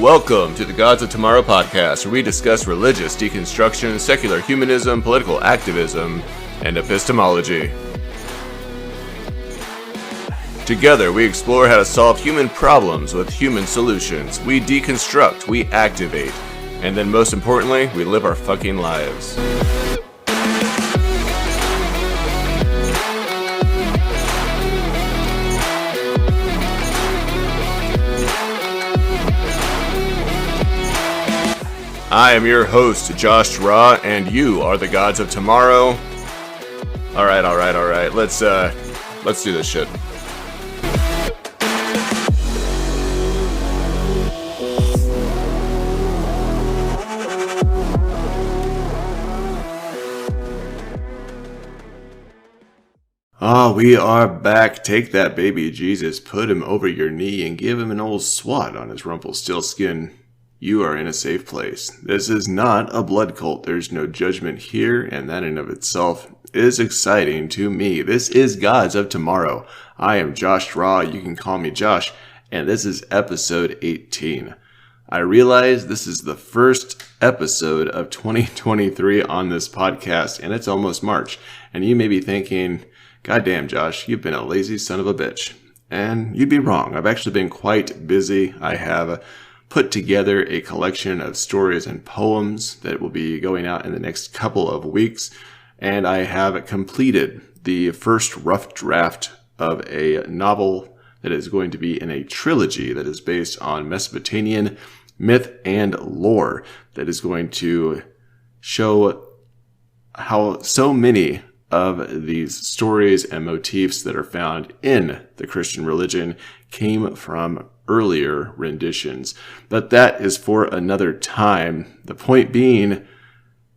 Welcome to the Gods of Tomorrow podcast, where we discuss religious deconstruction, secular humanism, political activism, and epistemology. Together, we explore how to solve human problems with human solutions. We deconstruct, we activate, and then most importantly, we live our fucking lives. I am your host, Josh Ra, and you are the Gods of Tomorrow. All right. Let's do this shit. We are back. Take that baby Jesus, put him over your knee, and give him an old swat on his Rumpelstiltskin. You are in a safe place. This is not a blood cult. There's no judgment here, and that in of itself is exciting to me. This is Gods of Tomorrow. I am Josh Ra. You can call me Josh, and this is episode 18. I realize this is the first episode of 2023 on this podcast, and it's almost March. And you may be thinking, goddamn, Josh, you've been a lazy son of a bitch. And you'd be wrong. I've actually been quite busy. I have put together a collection of stories and poems that will be going out in the next couple of weeks. And I have completed the first rough draft of a novel that is going to be in a trilogy that is based on Mesopotamian myth and lore, that is going to show how so many of these stories and motifs that are found in the Christian religion came from earlier renditions. But that is for another time. The point being,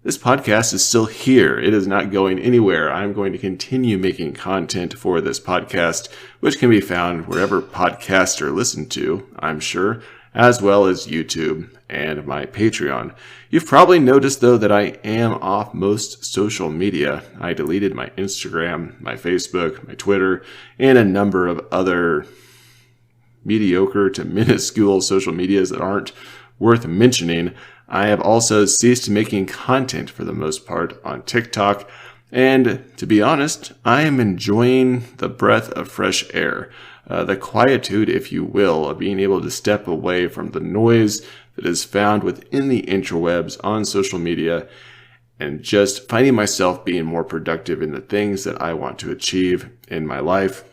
this podcast is still here. It is not going anywhere. I'm going to continue making content for this podcast, which can be found wherever podcasts are listened to, I'm sure, as well as YouTube and my Patreon. You've probably noticed, though, that I am off most social media. I deleted my Instagram, my Facebook, my Twitter, and a number of other mediocre to minuscule social medias that aren't worth mentioning. I have also ceased making content for the most part on TikTok. And to be honest, I am enjoying the breath of fresh air. The quietude, if you will, of being able to step away from the noise that is found within the interwebs on social media and just finding myself being more productive in the things that I want to achieve in my life,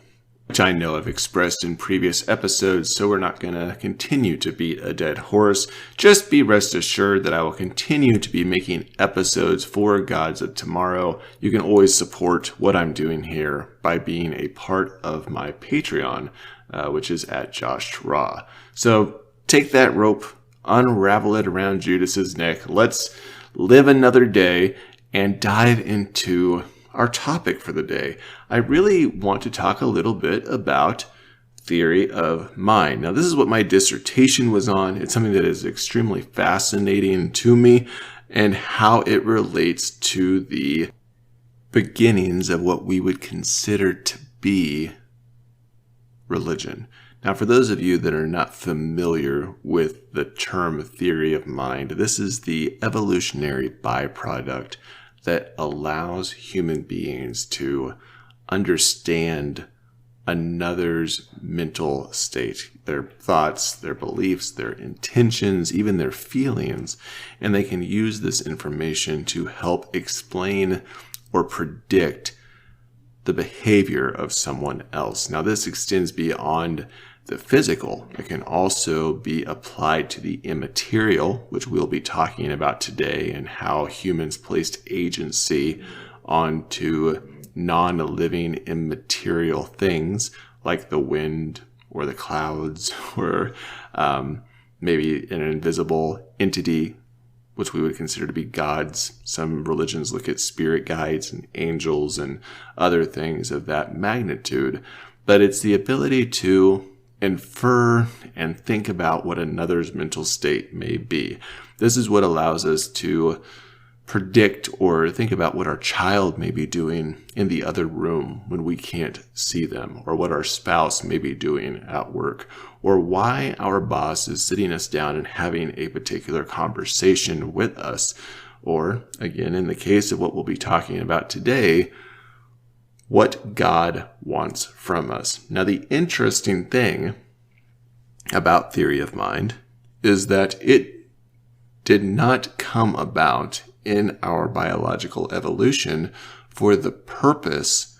which I know I've expressed in previous episodes, so we're not going to continue to beat a dead horse. Just be rest assured that I will continue to be making episodes for Gods of Tomorrow. You can always support what I'm doing here by being a part of my Patreon, which is at Josh Ra. So take that rope, unravel it around Judas's neck. Let's live another day and dive into our topic for the day. I really want to talk a little bit about theory of mind. Now, this is what my dissertation was on. It's something that is extremely fascinating to me and how it relates to the beginnings of what we would consider to be religion. Now, for those of you that are not familiar with the term theory of mind, this is the evolutionary byproduct that allows human beings to understand another's mental state, their thoughts, their beliefs, their intentions, even their feelings, and they can use this information to help explain or predict the behavior of someone else. Now, this extends beyond the physical. It can also be applied to the immaterial, which we'll be talking about today, and how humans placed agency onto non-living immaterial things like the wind or the clouds or maybe an invisible entity, which we would consider to be gods. Some religions look at spirit guides and angels and other things of that magnitude. But it's the ability to infer and think about what another's mental state may be. This is what allows us to predict or think about what our child may be doing in the other room when we can't see them, or what our spouse may be doing at work, or why our boss is sitting us down and having a particular conversation with us, or, again, in the case of what we'll be talking about today, what God wants from us. Now, the interesting thing about theory of mind is that it did not come about in our biological evolution for the purpose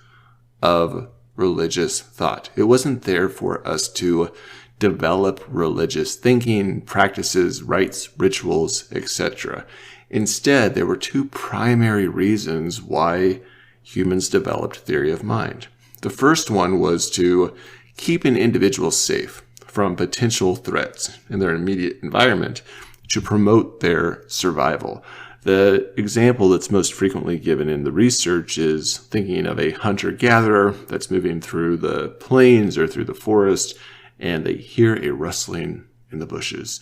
of religious thought. It wasn't there for us to develop religious thinking, practices, rites, rituals, etc. Instead, there were two primary reasons why humans developed theory of mind. The first one was to keep an individual safe from potential threats in their immediate environment, to promote their survival. The example that's most frequently given in the research is thinking of a hunter-gatherer that's moving through the plains or through the forest, and they hear a rustling in the bushes.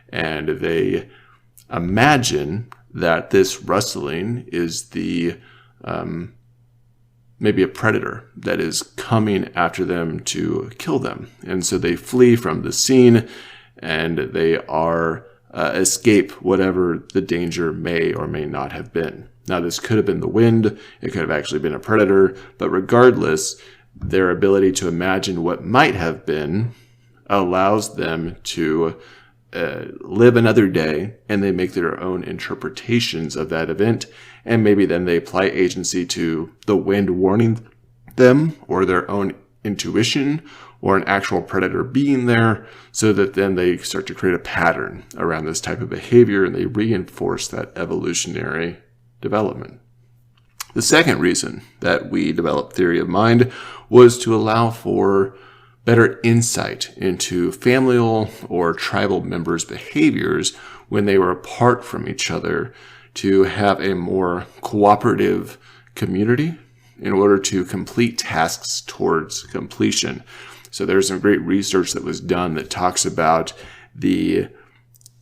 And they imagine that this rustling is the maybe a predator that is coming after them to kill them. And so they flee from the scene, and they are escape whatever the danger may or may not have been. Now, this could have been the wind. It could have actually been a predator. But regardless, their ability to imagine what might have been allows them to live another day, and they make their own interpretations of that event. And maybe then they apply agency to the wind warning them, or their own intuition, or an actual predator being there, so that then they start to create a pattern around this type of behavior, and they reinforce that evolutionary development. The second reason that we developed theory of mind was to allow for better insight into familial or tribal members' behaviors when they were apart from each other, to have a more cooperative community in order to complete tasks towards completion. So there's some great research that was done that talks about the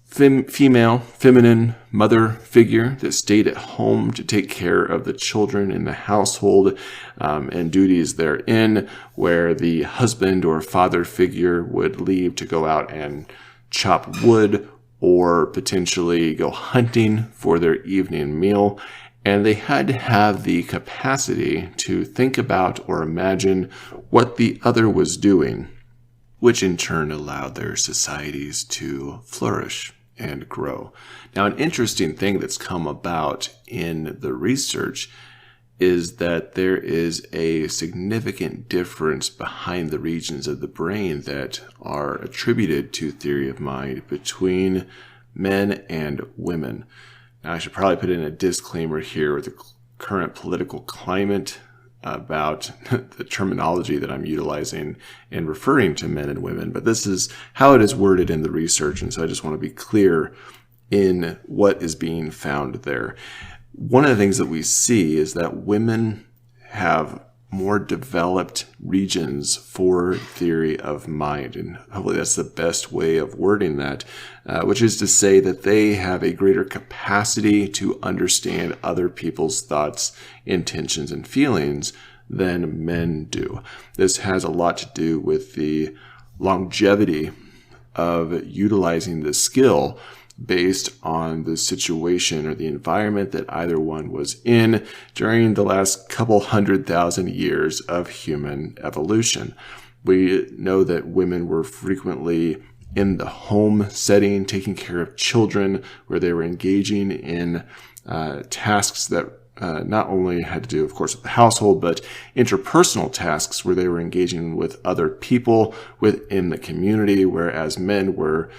feminine mother figure that stayed at home to take care of the children in the household and duties therein, where the husband or father figure would leave to go out and chop wood or potentially go hunting for their evening meal. And they had to have the capacity to think about or imagine what the other was doing, which in turn allowed their societies to flourish and grow. Now, an interesting thing that's come about in the research is that there is a significant difference behind the regions of the brain that are attributed to theory of mind between men and women. Now, I should probably put in a disclaimer here with the current political climate about the terminology that I'm utilizing in referring to men and women, but this is how it is worded in the research, and so I just want to be clear in what is being found there. One of the things that we see is that women have more developed regions for theory of mind, and hopefully that's the best way of wording that, which is to say that they have a greater capacity to understand other people's thoughts, intentions, and feelings than men do. This has a lot to do with the longevity of utilizing the skill based on the situation or the environment that either one was in during the last couple 100,000 years of human evolution. We know that women were frequently in the home setting, taking care of children, where they were engaging in tasks that not only had to do, of course, with the household, but interpersonal tasks where they were engaging with other people within the community, whereas men were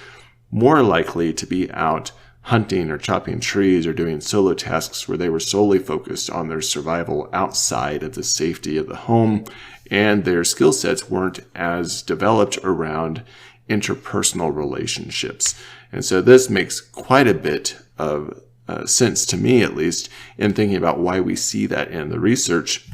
more likely to be out hunting or chopping trees or doing solo tasks where they were solely focused on their survival outside of the safety of the home, and their skill sets weren't as developed around interpersonal relationships. And so this makes quite a bit of sense to me, at least, in thinking about why we see that in the research.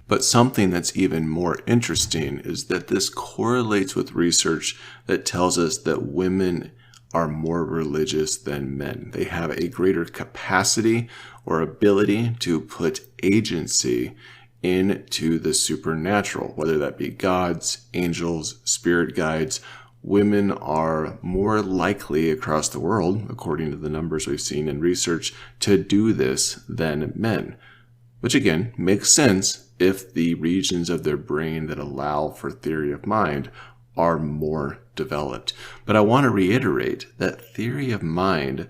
But something that's even more interesting is that this correlates with research that tells us that women are more religious than men. They have a greater capacity or ability to put agency into the supernatural, whether that be gods, angels, spirit guides. Women are more likely across the world, according to the numbers we've seen in research, to do this than men. Which again, makes sense if the regions of their brain that allow for theory of mind are more developed. But I want to reiterate that theory of mind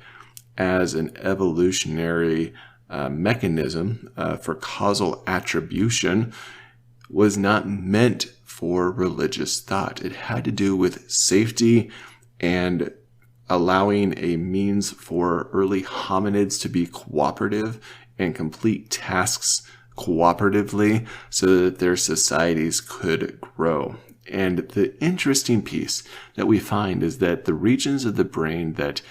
as an evolutionary mechanism for causal attribution was not meant for religious thought. It had to do with safety and allowing a means for early hominids to be cooperative and complete tasks cooperatively so that their societies could grow. And the interesting piece that we find is that the regions of the brain that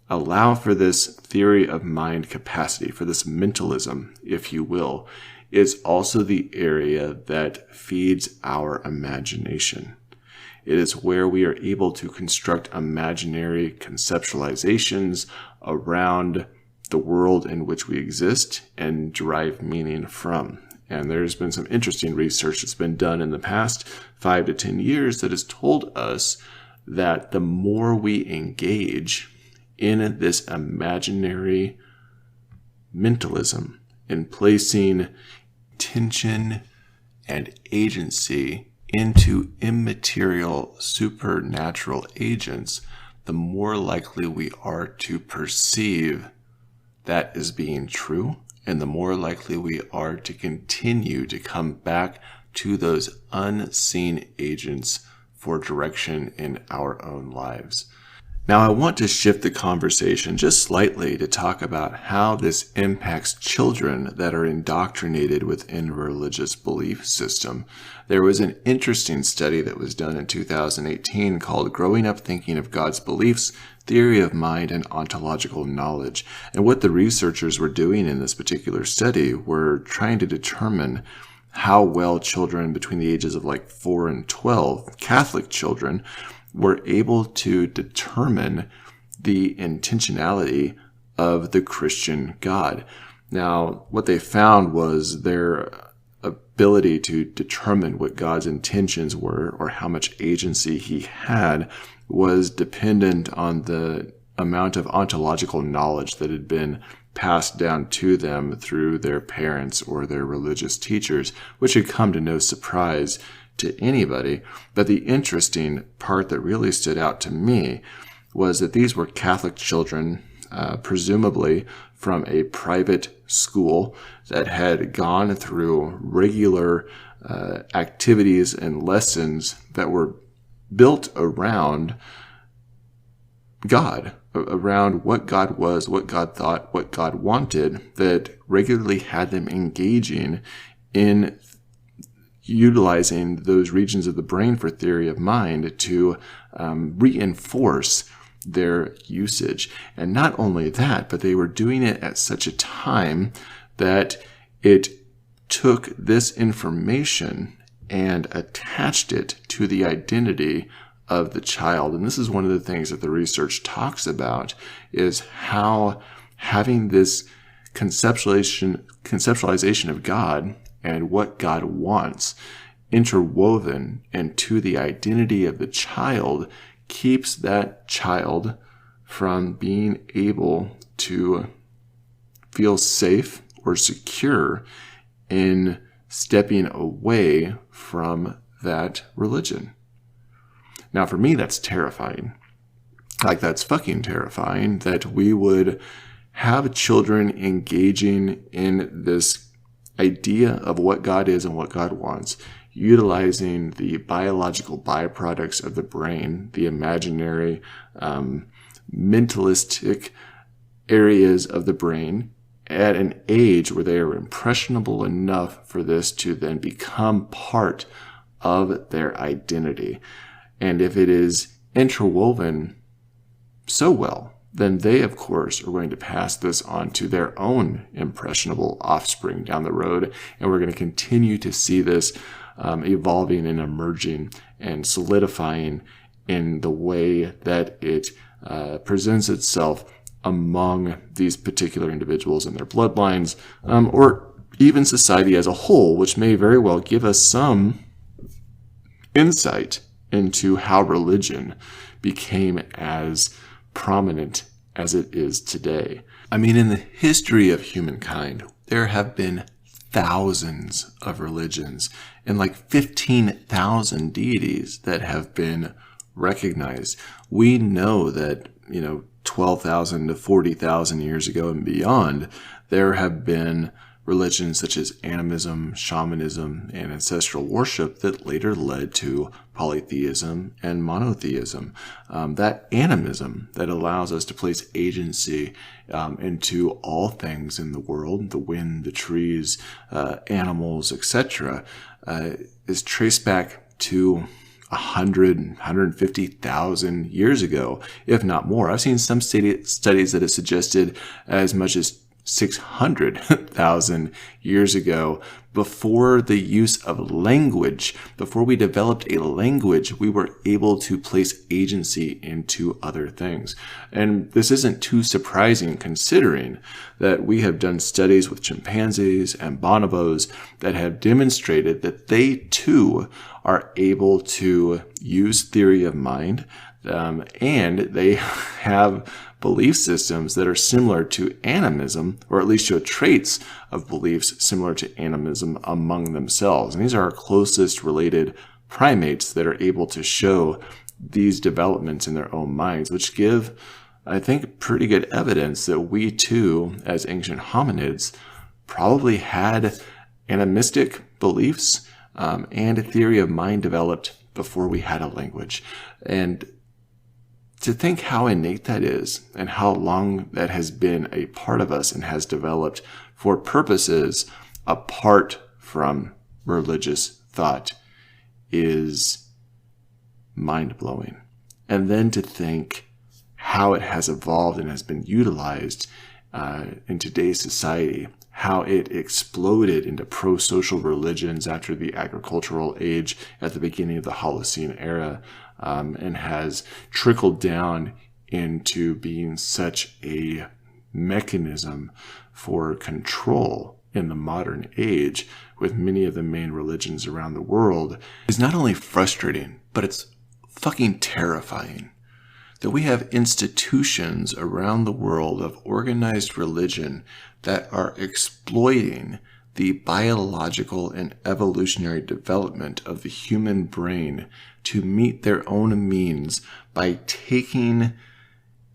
allow for this theory of mind capacity, for this mentalism, if you will, is also the area that feeds our imagination. It is where we are able to construct imaginary conceptualizations around the world in which we exist and derive meaning from. And there's been some interesting research that's been done in the past 5 to 10 years that has told us that the more we engage in this imaginary mentalism and placing tension and agency into immaterial supernatural agents, the more likely we are to perceive that as being true, and the more likely we are to continue to come back to those unseen agents for direction in our own lives. Now, I want to shift the conversation just slightly to talk about how this impacts children that are indoctrinated within a religious belief system. There was an interesting study that was done in 2018 called Growing Up Thinking of God's Beliefs, Theory of Mind, and Ontological Knowledge. And what the researchers were doing in this particular study were trying to determine how well children between the ages of 4 and 12, Catholic children, were able to determine the intentionality of the Christian God. Now, what they found was their ability to determine what God's intentions were or how much agency he had was dependent on the amount of ontological knowledge that had been passed down to them through their parents or their religious teachers, which had come to no surprise to anybody. But the interesting part that really stood out to me was that these were Catholic children, presumably from a private school that had gone through regular activities and lessons that were built around God, around what God was, what God thought, what God wanted, that regularly had them engaging in utilizing those regions of the brain for theory of mind to reinforce their usage. And not only that, but they were doing it at such a time that it took this information and attached it to the identity of the child. And this is one of the things that the research talks about, is how having this conceptualization of God and what God wants interwoven into the identity of the child keeps that child from being able to feel safe or secure in stepping away from that religion. Now, for me, that's terrifying. That's fucking terrifying that we would have children engaging in this idea of what God is and what God wants, utilizing the biological byproducts of the brain, the imaginary, mentalistic areas of the brain at an age where they are impressionable enough for this to then become part of their identity. And if it is interwoven so well, then they, of course, are going to pass this on to their own impressionable offspring down the road. And we're going to continue to see this evolving and emerging and solidifying in the way that it presents itself among these particular individuals and their bloodlines, or even society as a whole, which may very well give us some insight into how religion became as prominent as it is today. I mean, in the history of humankind, there have been thousands of religions and like 15,000 deities that have been recognized. We know that, 12,000 to 40,000 years ago and beyond, there have been religions such as animism, shamanism, and ancestral worship that later led to polytheism and monotheism. That animism that allows us to place agency into all things in the world, the wind, the trees, animals, etc., is traced back to 150,000 years ago, if not more. I've seen some studies that have suggested as much as 600,000 years ago, before the use of language, before we developed a language, we were able to place agency into other things. And this isn't too surprising considering that we have done studies with chimpanzees and bonobos that have demonstrated that they too are able to use theory of mind, and they have belief systems that are similar to animism, or at least show traits of beliefs similar to animism among themselves. And these are our closest related primates that are able to show these developments in their own minds, which give, I think, pretty good evidence that we too, as ancient hominids, probably had animistic beliefs and a theory of mind developed before we had a language. And to think how innate that is and how long that has been a part of us and has developed for purposes apart from religious thought is mind-blowing. And then to think how it has evolved and has been utilized in today's society, how it exploded into pro-social religions after the agricultural age at the beginning of the Holocene era, and has trickled down into being such a mechanism for control in the modern age with many of the main religions around the world, is not only frustrating, but it's fucking terrifying. That we have institutions around the world of organized religion that are exploiting the biological and evolutionary development of the human brain to meet their own means by taking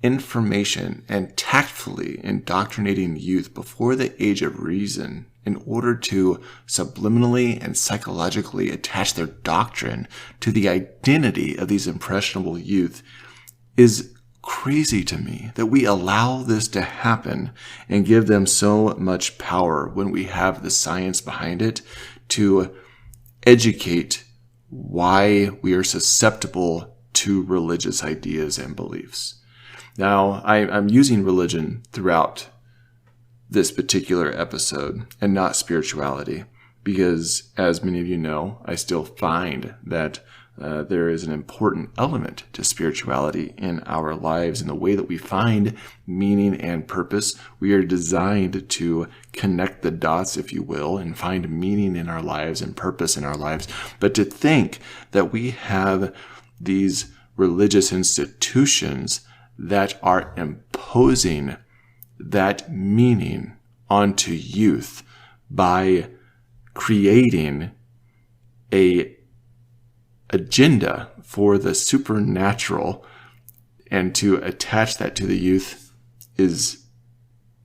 information and tactfully indoctrinating youth before the age of reason in order to subliminally and psychologically attach their doctrine to the identity of these impressionable youth is crazy to me, that we allow this to happen and give them so much power when we have the science behind it to educate why we are susceptible to religious ideas and beliefs. Now, I'm using religion throughout this particular episode and not spirituality because, as many of you know, I still find that there is an important element to spirituality in our lives in the way that we find meaning and purpose. We are designed to connect the dots, if you will, and find meaning in our lives and purpose in our lives. But to think that we have these religious institutions that are imposing that meaning onto youth by creating a agenda for the supernatural and to attach that to the youth is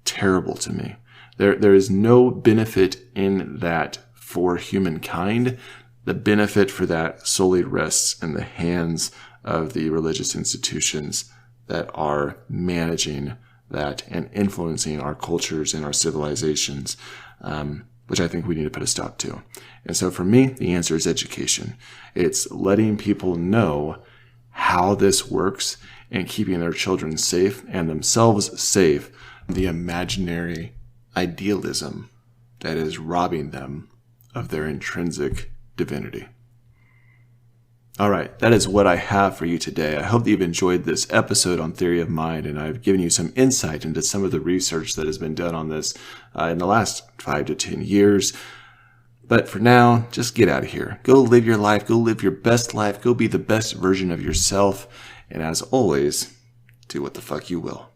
terrible to me. There is no benefit in that for humankind. The benefit for that solely rests in the hands of the religious institutions that are managing that and influencing our cultures and our civilizations, which I think we need to put a stop to. And so for me, the answer is education. It's letting people know how this works and keeping their children safe and themselves safe from the imaginary idealism that is robbing them of their intrinsic divinity. All right, that is what I have for you today. I hope that you've enjoyed this episode on Theory of Mind, and I've given you some insight into some of the research that has been done on this in the last 5 to 10 years. But for now, just get out of here. Go live your life. Go live your best life. Go be the best version of yourself. And as always, do what the fuck you will.